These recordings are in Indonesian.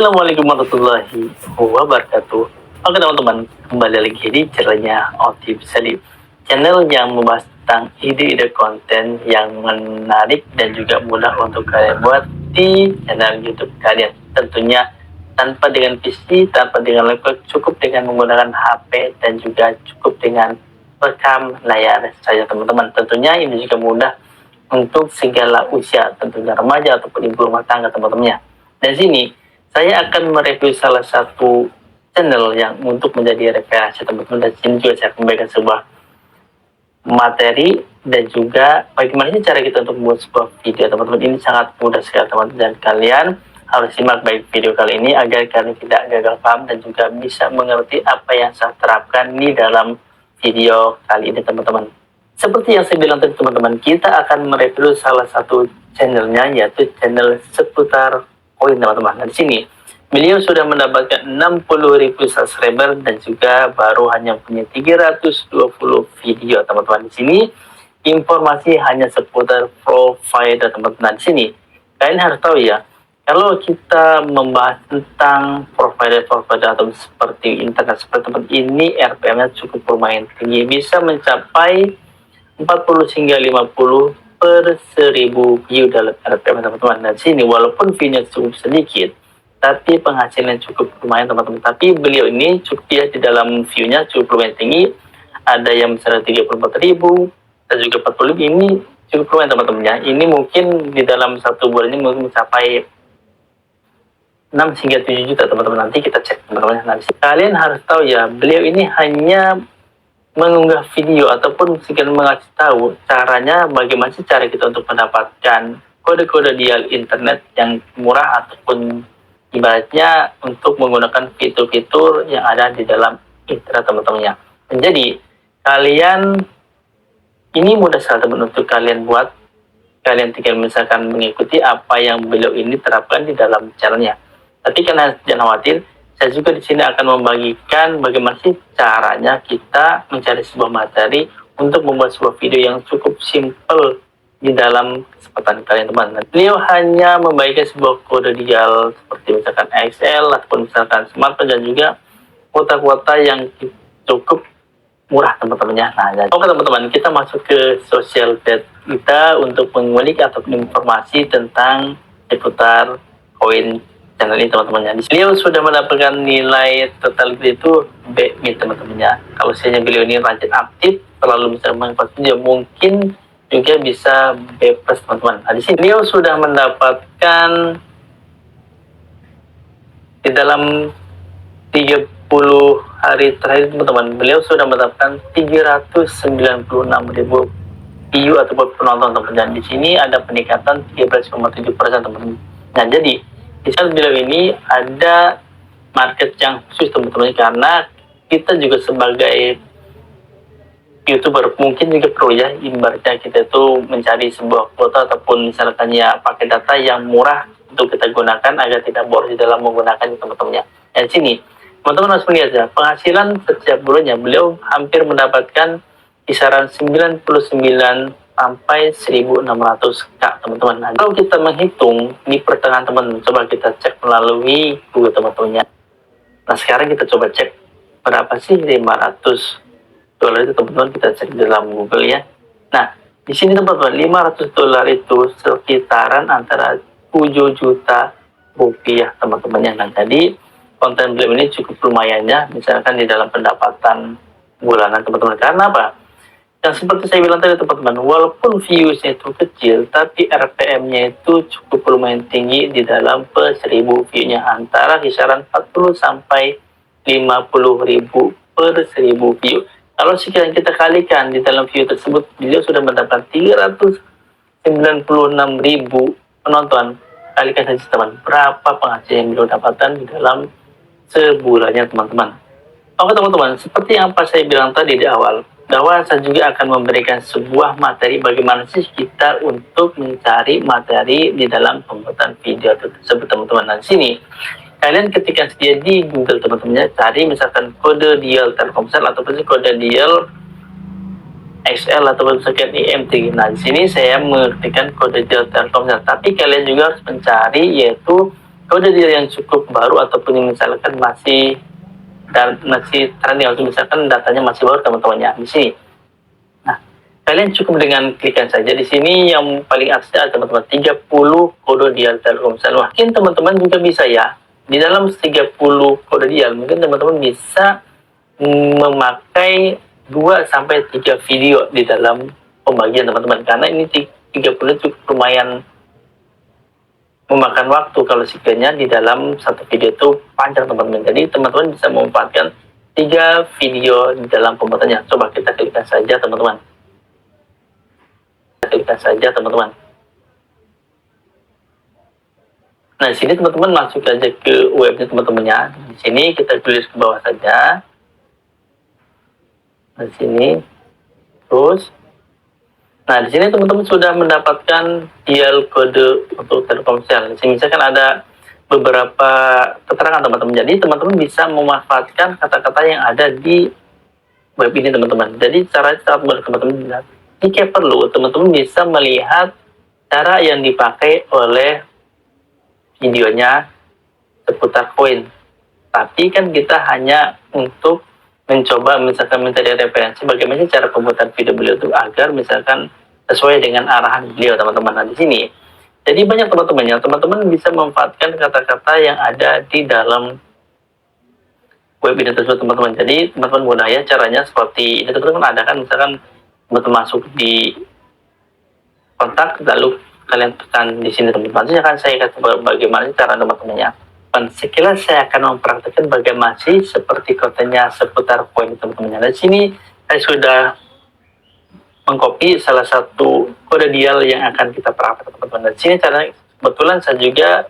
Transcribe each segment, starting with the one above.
Assalamualaikum warahmatullahi wabarakatuh. Oke teman-teman, kembali lagi di channelnya Otif Salib, channel yang membahas tentang ide-ide konten yang menarik dan juga mudah untuk kalian buat di channel YouTube kalian. Tentunya tanpa dengan PC, tanpa dengan laptop, cukup dengan menggunakan HP dan juga cukup dengan rekam layar saja teman-teman. Tentunya ini juga mudah untuk segala usia, tentunya remaja ataupun ibu rumah tangga teman-temannya. Dan sini saya akan mereview salah satu channel yang untuk menjadi referensi teman-teman, dan sini juga saya akan memberikan sebuah materi dan juga bagaimana sih cara kita untuk membuat sebuah video teman-teman. Ini sangat mudah sekali teman-teman, dan kalian harus simak baik video kali ini agar kalian tidak gagal paham dan juga bisa mengerti apa yang saya terapkan di dalam video kali ini teman-teman. Seperti yang saya bilang tadi teman-teman, kita akan mereview salah satu channelnya, yaitu channel seputar koin teman-teman. Nah, di sini beliau sudah mendapatkan 60.000 subscriber dan juga baru hanya punya 320 video teman-teman. Di sini informasi hanya seputar provider teman-teman. Nah, di sini kalian harus tahu ya, kalau kita membahas tentang provider atau seperti internet seperti teman ini, RPM-nya cukup lumayan tinggi, bisa mencapai 40 hingga 50 per 1000 view dalam RPM teman-teman. Dan sini walaupun view-nya cukup sedikit, tapi penghasilan cukup lumayan teman-teman. Tapi beliau ini cukup ya, di dalam view-nya cukup lumayan tinggi. Ada yang misalnya 34.000 dan juga 40.000, ini cukup lumayan teman-teman ya. Ini mungkin di dalam satu bulan ini mungkin mencapai 6 hingga 7 juta teman-teman. Nanti kita cek teman-teman. Nah, kalian harus tahu ya, beliau ini hanya mengunggah video ataupun sekian mengasih tahu caranya, bagaimana sih cara kita untuk mendapatkan kode-kode dial internet yang murah ataupun ibaratnya untuk menggunakan fitur-fitur yang ada di dalam internet teman-temannya. Jadi kalian ini mudah sekali teman untuk kalian buat. Kalian tinggal misalkan mengikuti apa yang beliau ini terapkan di dalam channelnya. Tapi kalian jangan khawatir, saya juga di sini akan membagikan bagaimana sih caranya kita mencari sebuah materi untuk membuat sebuah video yang cukup simple di dalam kesempatan kalian teman. Beliau hanya membagikan sebuah kode dial seperti misalkan XL ataupun misalkan smartphone dan juga kuota-kuota yang cukup murah teman-temannya. Nah, oke teman-teman, kita masuk ke social page kita untuk mengulik ataupun informasi tentang seputar koin channel ini teman-temannya. Beliau sudah mendapatkan nilai total itu B- teman-temannya. Kalau misalnya beliau ini rajin aktif, terlalu bisa mengikuti video, mungkin juga bisa B+ teman-teman. Nah, di sini beliau sudah mendapatkan di dalam 30 hari terakhir teman-teman, beliau sudah mendapatkan 396.000 view ataupun penonton teman-teman. Di sini ada peningkatan 13,7% teman-teman. Nah, jadi di channel beliau ini ada market yang khusus teman-teman, karena kita juga sebagai YouTuber mungkin juga perlu ya, ibaratnya kita itu mencari sebuah kuota ataupun misalkan ya pakai data yang murah untuk kita gunakan agar tidak boros di dalam menggunakan teman-temannya. Dan sini teman-teman harus melihat ya, penghasilan setiap bulannya beliau hampir mendapatkan kisaran 99 sampai 1.600k teman-teman. Nah, kalau kita menghitung di pertengahan teman-teman, coba kita cek melalui Google teman-temannya. Nah, sekarang kita coba cek berapa sih $500 itu teman-teman, kita cek di dalam Google ya. Nah, di sini teman-teman, $500 itu sekitaran antara 7 juta rupiah teman-temannya. Nah, jadi konten beliau ini cukup lumayan ya, misalkan di dalam pendapatan bulanan teman-teman. Karena apa? Yang seperti saya bilang tadi teman-teman, walaupun viewsnya itu kecil, tapi RPM-nya itu cukup lumayan tinggi di dalam per 1000 view-nya, antara kisaran 40 sampai 50.000 per 1000 view. Kalau sekian kita kalikan di dalam view tersebut, beliau sudah mendapat 396.000 penonton. Kalikan saja teman, berapa penghasilan yang beliau dapatkan di dalam sebulannya teman-teman. Oke teman-teman, seperti yang apa saya bilang tadi di awal, bahwa saya juga akan memberikan sebuah materi bagaimana sih kita untuk mencari materi di dalam pembuatan video tersebut teman-teman. Nah, di sini kalian ketika saja di Google teman-temannya, cari misalkan kode dial Telkomsel ataupun kode dial XL ataupun misalkan IM3. Nah, di sini saya mengetikkan kode dial Telkomsel, tapi kalian juga harus mencari yaitu kode deal yang cukup baru ataupun yang misalkan masih trending, atau misalkan datanya masih baru teman-temannya di sini. Nah, kalian cukup dengan klikkan saja di sini yang paling atas ada teman-teman 30 kode deal Telkomsel. Mungkin teman-teman juga bisa ya di dalam 30 kode deal mungkin teman-teman bisa memakai 2 sampai 3 video di dalam pembagian teman-teman, karena ini 30 cukup lumayan memakan waktu kalau sekiranya di dalam satu video itu panjang teman-teman. Jadi teman-teman bisa memanfaatkan 3 video di dalam pembuatannya. Coba kita klikkan saja teman-teman. Klikkan saja teman-teman. Nah, di sini teman-teman masuk aja ke webnya teman-temannya. Di sini kita tulis ke bawah saja. Nah, di sini. Terus nah, di sini teman-teman sudah mendapatkan deal kode untuk Telkomsel. Di sini misalkan ada beberapa keterangan teman-teman. Jadi teman-teman bisa memanfaatkan kata-kata yang ada di web ini teman-teman. Jadi cara mudah teman-teman lihat. Jika perlu, teman-teman bisa melihat cara yang dipakai oleh videonya seputar koin. Tapi kan kita hanya untuk mencoba misalkan mencari referensi bagaimana cara pembuatan video beliau itu agar misalkan sesuai dengan arahan beliau teman-teman. Nah, di sini jadi banyak teman-teman bisa memanfaatkan kata-kata yang ada di dalam web ini tersebut teman-teman. Jadi teman-teman mudah ya caranya seperti ini teman-teman. Ada kan misalkan teman-teman masuk di kontak lalu kalian tekan di sini teman-teman. Nanti akan saya kasih bagaimana cara teman-temannya. Dan sekilas saya akan mempraktekkan bagaimana sih seperti kontennya seputar koin teman-teman. Di sini saya sudah mengcopy salah satu kode deal yang akan kita praktekkan teman-teman. Di sini caranya kebetulan saya juga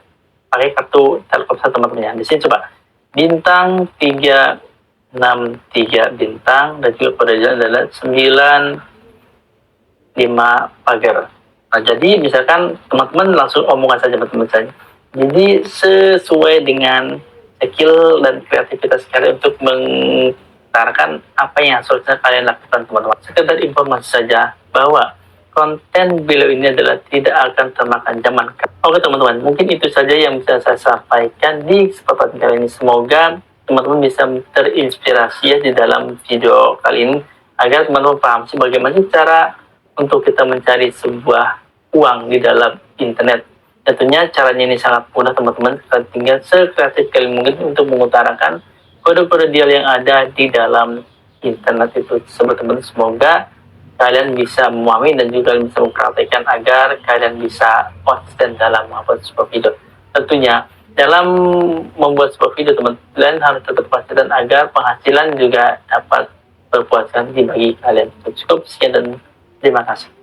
pakai kartu Telkomsel teman-teman. Di sini coba bintang 363 bintang dan juga kode deal adalah 95 pagar. Nah, jadi misalkan teman-teman langsung omongan saja teman-teman saya. Jadi sesuai dengan skill dan kreativitas kalian untuk mengutarakan apa yang harusnya kalian lakukan teman-teman. Sekedar informasi saja bahwa konten beliau ini adalah tidak akan termakan zaman. Oke teman-teman, mungkin itu saja yang bisa saya sampaikan di kesempatan kali ini. Semoga teman-teman bisa terinspirasi ya di dalam video kali ini agar teman-teman paham sih bagaimana cara untuk kita mencari sebuah uang di dalam internet. Tentunya caranya ini sangat mudah teman-teman, tinggal sekreatif kalian mungkin untuk mengutarakan kode-kode deal yang ada di dalam internet itu teman-teman. Semoga kalian bisa memahami dan juga kalian bisa mempraktekkan agar kalian bisa konsisten dalam membuat sebuah video. Tentunya dalam membuat sebuah video teman-teman harus tetap konsisten agar penghasilan juga dapat berpuaskan bagi kalian. Cukup sekian dan terima kasih.